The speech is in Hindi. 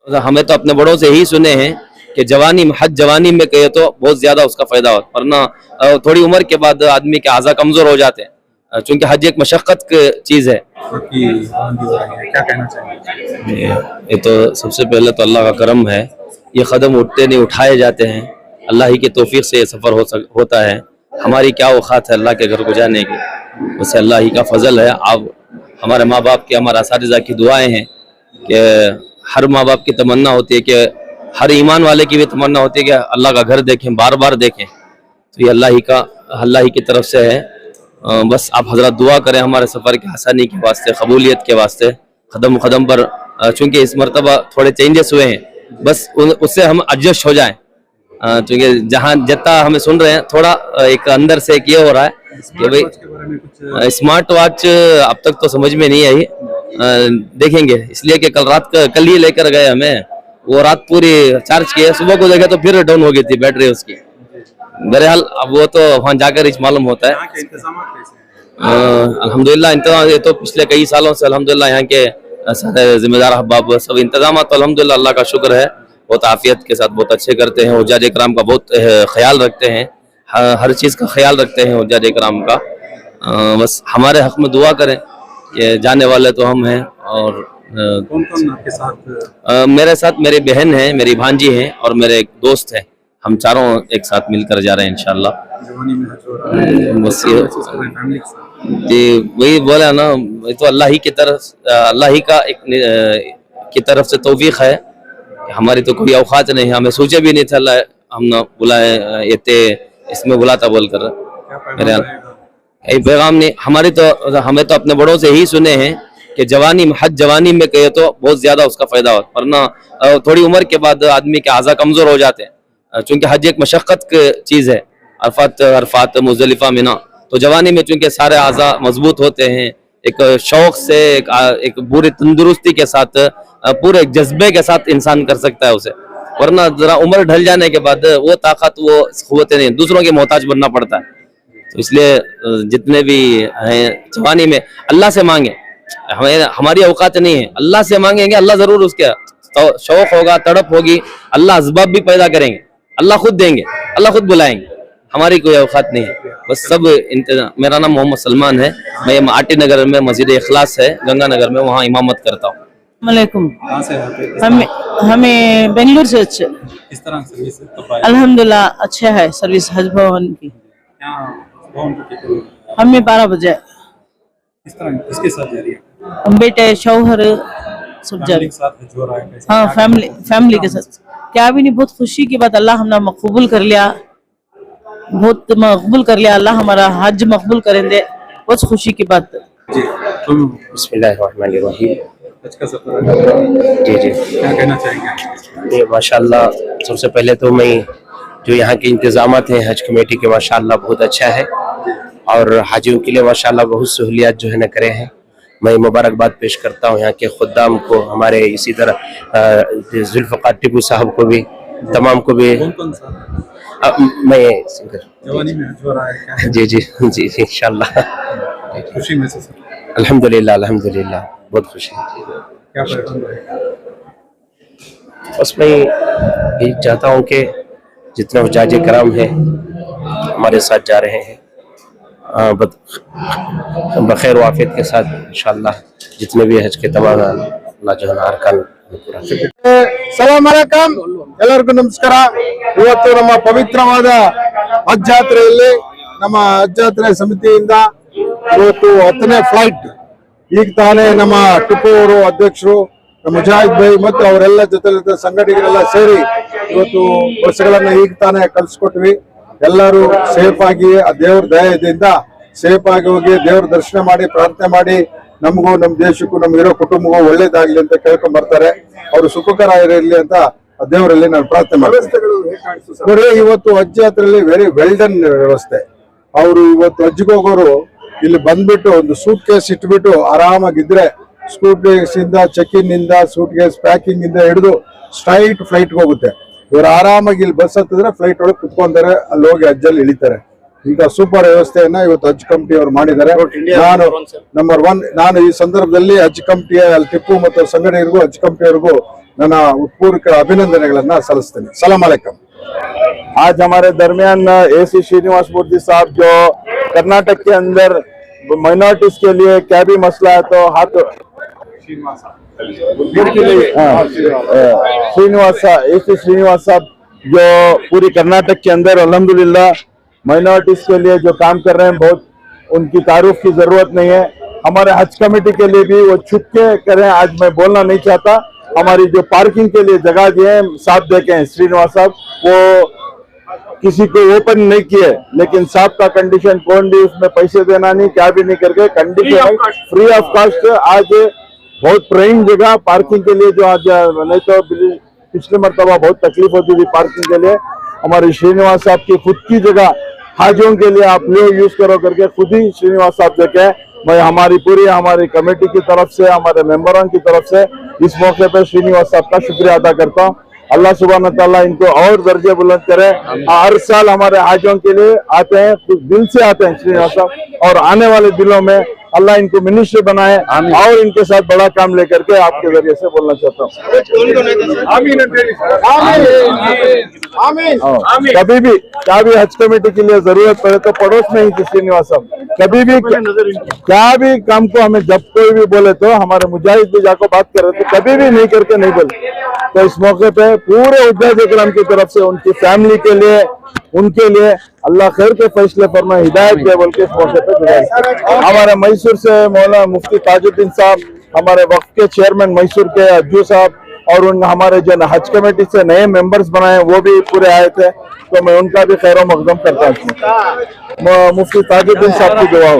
हमें तो अपने बड़ों से ही सुने हैं कि जवानी हज जवानी में कहे तो बहुत ज्यादा उसका फायदा हो, वरना थोड़ी उम्र के बाद आदमी के आज़ा कमजोर हो जाते हैं, चूंकि हज एक मशक्कत की चीज है। क्या कहना चाहिए? ये तो सबसे पहले तो अल्लाह का करम है, ये कदम उठते नहीं उठाए जाते हैं, अल्लाह ही की तौफीक से ये सफर होता है। हमारी क्या औकात है अल्लाह के घर को जाने की, उससे अल्लाह ही का फजल है। आप हमारे माँ बाप की, हमारे असातिज़ा की दुआएं हैं कि हर माँ बाप की तमन्ना होती है कि हर ईमान वाले की भी तमन्ना होती है कि अल्लाह का घर देखें, बार बार देखें, तो ये अल्लाह ही की तरफ से है। बस आप हजरत दुआ करें हमारे सफ़र की आसानी के वास्ते, कबूलियत के वास्ते। कदम कदम पर चूँकि इस मरतबा थोड़े चेंजेस हुए हैं, बस उससे हम एडजस्ट हो जाएं, क्योंकि जहाँ जितना हमें सुन रहे हैं थोड़ा एक अंदर से एक ये हो रहा है कि भाई स्मार्ट वॉच अब तक तो समझ में नहीं आई, देखेंगे, इसलिए कि कल ही लेकर गए हमें, वो रात पूरी चार्ज किया, सुबह को देखा तो फिर डाउन हो गई थी बैटरी उसकी। बहरहाल अब वो तो वहाँ जाकर ही मालूम होता है। अल्हम्दुलिल्लाह इंतजाम, ये तो पिछले कई सालों से अल्हम्दुलिल्लाह यहाँ के सारे जिम्मेदार अहबाब सब इंतजाम तो अल्हम्दुलिल्लाह अल्लाह का शुक्र है, बहुत आफियत के साथ बहुत अच्छे करते हैं। हुज्जाज इकराम का बहुत ख्याल रखते हैं, हर चीज़ का ख्याल रखते हैं हुज्जाज इकराम का। बस हमारे हक में दुआ करें कि जाने वाले तो हम हैं। और कौन कौन आपके साथ? मेरे साथ मेरी बहन है, मेरी भांजी है और मेरे एक दोस्त है, हम चारों एक साथ मिलकर जा रहे हैं इंशाल्लाह। बस ये वही बोला ना, तो अल्लाह ही की तरफ से तौफीक है, हमारी तो कोई औकात नहीं है, हमें सोचे भी नहीं था हम ना बुलाए ये इसमें बुलाता बोलकर। मेरे पैगाम नहीं, हमें तो अपने बड़ों से ही सुने हैं कि हज जवानी में कहे तो बहुत ज्यादा उसका फायदा हो, वरना थोड़ी उम्र के बाद आदमी के आज़ा कमजोर हो जाते हैं, चूंकि हज एक मशक्कत की चीज है। अरफात मुज़दलिफा मिना, तो जवानी में चूंकि सारे आज़ा मजबूत होते हैं, एक शौक से एक पूरी तंदुरुस्ती के साथ, पूरे जज्बे के साथ इंसान कर सकता है उसे, वरना जरा उम्र ढल जाने के बाद वो ताकत, वो क़ुव्वतें नहीं, दूसरों के मोहताज बनना पड़ता है। तो इसलिए जितने भी हैं जवानी में अल्लाह से मांगे, हमारी औकात नहीं है, अल्लाह से मांगेंगे, अल्लाह जरूर उसके तो शौक होगा, तड़प होगी, अल्लाह असबाब भी पैदा करेंगे, अल्लाह खुद देंगे, अल्लाह खुद बुलाएंगे, हमारी कोई औकात नहीं है। बस सब इंतजाम। मेरा नाम मोहम्मद सलमान है, मैं आटी नगर में मस्जिद इखलास है गंगानगर में, वहाँ इमामत करता हूँ। हमें बेंगलुरु से। किस तरह सर्विस? अल्हम्दुलिल्लाह अच्छा है सर्विस हज भवन की। हमें 12 बजे। किस तरह, किसके साथ जा रही है? बेटे, शौहर सब जा रहे हैं। हाँ, फैमिली के साथ। क्या भी नहीं, बहुत खुशी की बात, अल्लाह हमने मकबूल कर लिया, बहुत मकबूल कर लिया, अल्लाह हमारा हज मकबूल करेंगे, बहुत खुशी की बात। जी, बिस्मिल्लाहिर्रहमानिर्रहीम। जी जी, क्या कहना चाहेंगे? माशाल्लाह, सबसे पहले तो मैं जो यहाँ के इंतजामात हैं हज कमेटी के, माशाल्लाह बहुत अच्छा है, और हाजियों के लिए माशाल्लाह बहुत सहूलियात जो है न करे हैं। मैं मुबारकबाद पेश करता हूँ यहाँ के खुद्दाम को, हमारे इसी तरह जुल्फ़िकार टिप्पू साहब को भी, तमाम को भी। मैं जवानी में हज हो रहा है क्या? जी जी जी इंशाल्लाह, खुशी महसूस? अल्हम्दुलिल्लाह बहुत खुशी है। क्या पैगाम रहेगा? बस मैं यही चाहता हूँ कि जितने हुज्जाज कराम हैं हमारे साथ जा रहे हैं, बखैर वाफियत के साथ इंशाल्लाह, जितने भी हज के तमाम अल्लाह जो है अरकान पूरा। ಸಲಾಮ್ ಅಲೈಕುಂ, ಎಲ್ಲರಿಗೂ ನಮಸ್ಕಾರ। ಇವತ್ತು ನಮ್ಮ ಪವಿತ್ರವಾದ ಹಜ್ ಜಾತ್ರೆಯಲ್ಲಿ ನಮ್ಮ ಹಜ್ ಜಾತ್ರೆ ಸಮಿತಿಯಿಂದ ಇವತ್ತು 10ನೇ ಫ್ಲೈಟ್ ಈಗ ತಾನೇ ನಮ್ಮ ಟಿಪ್ಪು ಅವರು ಅಧ್ಯಕ್ಷರು, ಮುಜಾಹಿದ್ ಭಾಯಿ ಮತ್ತು ಅವರೆಲ್ಲ ಜೊತೆ ಸಂಘಟನೆಗಳೆಲ್ಲ ಸೇರಿ ಇವತ್ತು ಬಸ್ಗಳನ್ನ ಈಗ ತಾನೇ ಕಳಿಸ್ಕೊಟ್ವಿ। ಎಲ್ಲರೂ ಸೇಫ್ ಆಗಿ ಆ ದೇವ್ರ ದಯದಿಂದ ಸೇಫ್ ಆಗಿ ಹೋಗಿ ದೇವ್ರ ದರ್ಶನ ಮಾಡಿ ಪ್ರಾರ್ಥನೆ ಮಾಡಿ ನಮಗೂ ನಮ್ಮ ದೇಶಕ್ಕೂ ನಮ್ಗಿರೋ ಕುಟುಂಬಗೂ ಒಳ್ಳೇದಾಗ್ಲಿ ಅಂತ ಕೇಳ್ಕೊಂಡ್ ಬರ್ತಾರೆ। ಅವರು ಸುಖಕರ ಇರಲಿ ಅಂತ ದೇವರಲ್ಲಿ ನಾನು ಪ್ರಾರ್ಥನೆ ಮಾಡ್ತೀನಿ। ಇವತ್ತು ಹಜ್ ಯಾತ್ರೆಯಲ್ಲಿ ವೆರಿ ವೆಲ್ ಡನ್ ವ್ಯವಸ್ಥೆ। ಅವರು ಇವತ್ತು ಹಜ್ಗೆ ಹೋಗೋರು ಇಲ್ಲಿ ಬಂದ್ಬಿಟ್ಟು ಒಂದು ಸೂಟ್ ಕೇಸ್ ಇಟ್ಬಿಟ್ಟು ಆರಾಮಾಗಿದ್ರೆ, ಸೂಟ್ ಕೇಸ್ ಇಂದ ಚೆಕ್ ಇನ್ ಇಂದ ಸೂಟ್ ಕೇಸ್ ಪ್ಯಾಕಿಂಗ್ ಇಂದ ಹಿಡಿದು ಸ್ಟ್ರೈಟ್ ಫ್ಲೈಟ್ ಹೋಗುತ್ತೆ। ಇವರು ಆರಾಮಾಗಿ ಇಲ್ಲಿ ಬಸ್ ಹತ್ತಿದ್ರೆ ಫ್ಲೈಟ್ ಒಳಗೆ ಕುತ್ಕೊಂತಾರೆ, ಅಲ್ಲಿ ಹೋಗಿ ಹಜ್ಜಲ್ಲಿ ಇಳಿತಾರೆ। ಇಂಥ ಸೂಪರ್ ವ್ಯವಸ್ಥೆಯನ್ನ ಇವತ್ತು ಹಜ್ ಕಮಿಟಿ ಅವರು ಮಾಡಿದ್ದಾರೆ। ನಾನು ಈ ಸಂದರ್ಭದಲ್ಲಿ ಹಜ್ ಕಮಿಟಿಯ ಟಿಪ್ಪು ಮತ್ತು ಸಂಘಟನೆಗೂ ಹಜ್ ಕಮಿಟಿಯವರಿಗೂ ನನ್ನ ಉತ್ಪೂರ್ವಕ ಅಭಿನಂದನೆಗಳನ್ನ ಸಲ್ಲಿಸ್ತೇನೆ. ಸಲಾಂ ಅಲೈಕಂ. आज हमारे दरमियान AC श्रीनिवास मूर्ति साहब जो कर्नाटक के अंदर माइनॉरिटीज के लिए क्या भी मसला है तो हाथ श्रीनिवास AC श्रीनिवास साहब जो पूरी कर्नाटक के अंदर अल्हम्दुलिल्लाह माइनॉरिटीज के लिए जो काम कर रहे हैं, बहुत उनकी तारीफ की जरूरत नहीं है. हमारे हज कमेटी के लिए भी वो छुप के करें. आज मैं बोलना नहीं चाहता. हमारी जो पार्किंग के लिए जगह दिए हैं साहब देखे हैं श्रीनिवास साहब, वो किसी को ओपन नहीं किए, लेकिन साहब का कंडीशन कौन भी उसमें पैसे देना नहीं, क्या भी नहीं करके कंडीशन फ्री ऑफ कास्ट आज बहुत प्राइम जगह पार्किंग के लिए, जो आज नहीं तो पिछले मरतबा बहुत तकलीफ होती थी पार्किंग के लिए, हमारे श्रीनिवास साहब की खुद की जगह हाजियों के लिए आप लोग यूज करो करके खुद ही श्रीनिवास साहब देखे. मैं हमारी पूरी हमारी कमेटी की तरफ से, हमारे मेंबरों की तरफ से इस मौके पर श्रीनिवास साहब का शुक्रिया अदा करता हूँ. अल्लाह सुब्हान तआला इनको और दर्जे बुलंद करे. हर साल हमारे हाजियों के लिए आते हैं, दिल से आते हैं श्रीनिवास साहब, और आने वाले दिनों में अल्लाह इनको मिनिस्टर बनाए और इनके साथ बड़ा काम लेकर के आपके जरिए से बोलना चाहता हूँ. कभी भी क्या भी हज कमेटी के लिए जरूरत पड़े तो पड़ोस में ही थे श्रीनिवास साहब. कभी भी क्या भी काम को हमें जब कोई भी बोले तो हमारे मुजाहिद भी जाको बात कर रहे थे, कभी भी नहीं करके नहीं बोले. तो इस मौके पे पूरे उद्दाज इकराम की तरफ से उनकी फैमिली के लिए, उनके लिए अल्लाह खैर के फैसले फरमाए, हिदायत दे बोल के इस मौके पे हमारे मैसूर से मौलाना मुफ्ती ताजुद्दीन साहब, हमारे वक्फ के चेयरमैन मैसूर के अज्जू साहब, और उन हमारे जो हज कमेटी से नए मेंबर्स बनाए वो भी पूरे आए थे, तो मैं उनका भी खैर मकदम करता हूँ. मुफ्ती ताजुद्दीन साहब की दुआ हो.